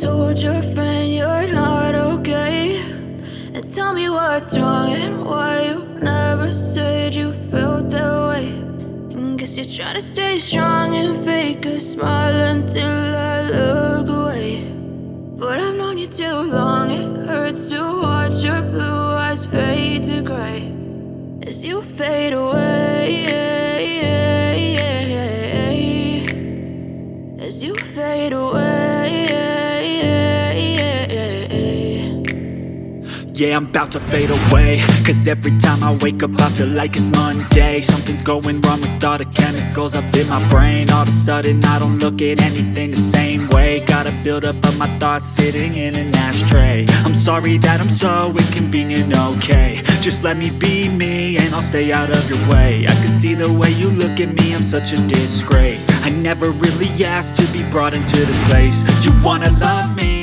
told your friend you're not okay? And tell me what's wrong and why you never said you felt that way. And guess you're trying to stay strong and fake a smile until I look away. But I've known you too long, it hurts to watch your blue eyes fade to gray as you fade away, as you fade away. Yeah, I'm about to fade away, cause every time I wake up I feel like it's Monday. Something's going wrong with all the chemicals up in my brain. All of a sudden I don't look at anything the same way. Got a buildup of my thoughts sitting in an ashtray. I'm sorry that I'm so inconvenient, okay? Just let me be me and I'll stay out of your way. I can see the way you look at me, I'm such a disgrace. I never really asked to be brought into this place. You wanna love me?